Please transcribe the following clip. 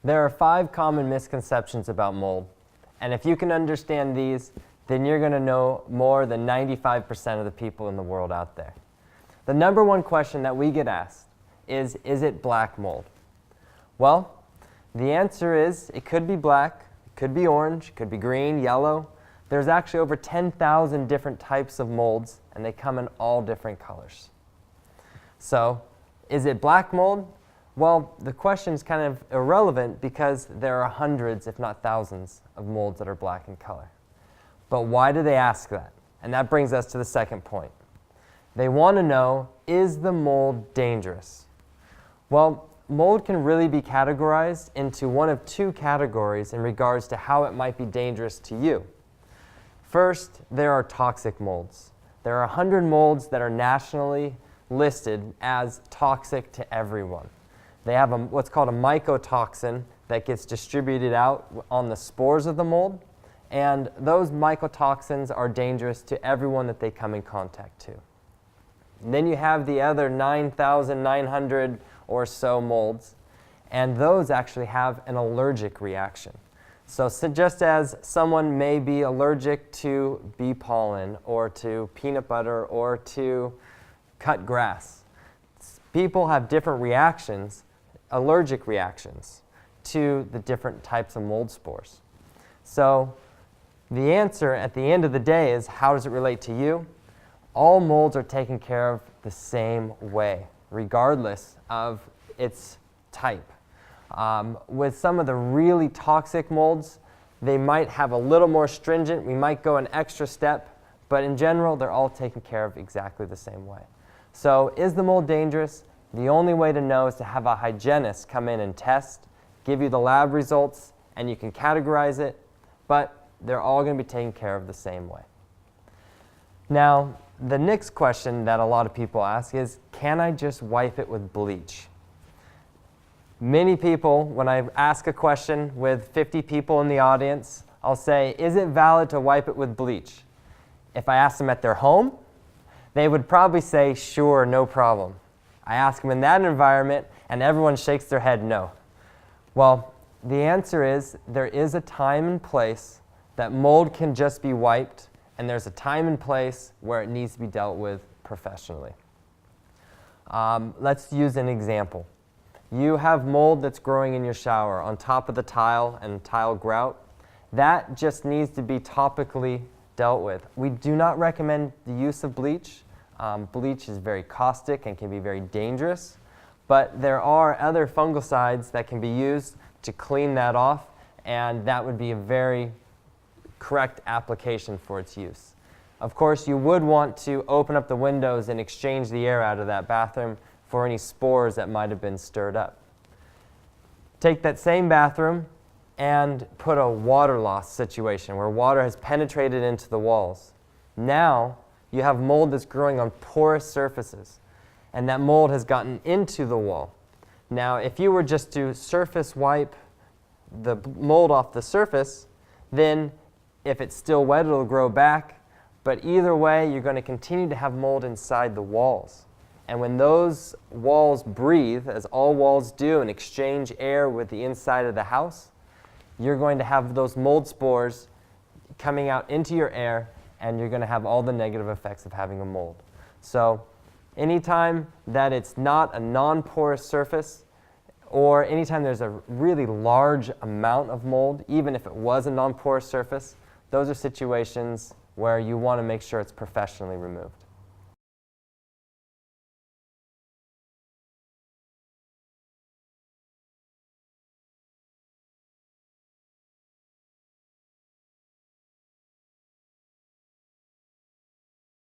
There are 5 common misconceptions about mold, and if you can understand these, then you're going to know more than 95% of the people in the world out there. The number one question that we get asked is it black mold? Well, the answer is it could be black, it could be orange, it could be green, yellow. There's actually over 10,000 different types of molds, and they come in all different colors. So, is it black mold? Well, the question is kind of irrelevant because there are hundreds, if not thousands, of molds that are black in color. But why do they ask that? And that brings us to the second point. They want to know, is the mold dangerous? Well, mold can really be categorized into one of 2 categories in regards to how it might be dangerous to you. First, there are toxic molds. There are 100 molds that are nationally listed as toxic to everyone. They have what's called a mycotoxin that gets distributed out on the spores of the mold, and those mycotoxins are dangerous to everyone that they come in contact to. And then you have the other 9,900 or so molds, and those actually have an allergic reaction. So just as someone may be allergic to bee pollen or to peanut butter or to cut grass, people have different reactions, allergic reactions, to the different types of mold spores. So the answer at the end of the day is, how does it relate to you? All molds are taken care of the same way, regardless of its type. With some of the really toxic molds, they might have a little more stringent. We might go an extra step, but in general, they're all taken care of exactly the same way. So is the mold dangerous? The only way to know is to have a hygienist come in and test, give you the lab results, and you can categorize it, but they're all going to be taken care of the same way. Now, the next question that a lot of people ask is, can I just wipe it with bleach? Many people, when I ask a question with 50 people in the audience, I'll say, is it valid to wipe it with bleach? If I ask them at their home, they would probably say, sure, no problem. I ask them in that environment, and everyone shakes their head no. Well, the answer is there is a time and place that mold can just be wiped, and there's a time and place where it needs to be dealt with professionally. Let's use an example. You have mold that's growing in your shower on top of the tile and tile grout. That just needs to be topically dealt with. We do not recommend the use of bleach. Bleach is very caustic and can be very dangerous, but there are other fungicides that can be used to clean that off, and that would be a very correct application for its use. Of course, you would want to open up the windows and exchange the air out of that bathroom for any spores that might have been stirred up. Take that same bathroom and put a water loss situation where water has penetrated into the walls. Now you have mold that's growing on porous surfaces, and that mold has gotten into the wall. Now, if you were just to surface wipe the mold off the surface, then if it's still wet, it'll grow back. But either way, you're going to continue to have mold inside the walls. And when those walls breathe, as all walls do, and exchange air with the inside of the house, you're going to have those mold spores coming out into your air, and you're going to have all the negative effects of having a mold. So anytime that it's not a non-porous surface, or anytime there's a really large amount of mold, even if it was a non-porous surface, those are situations where you want to make sure it's professionally removed.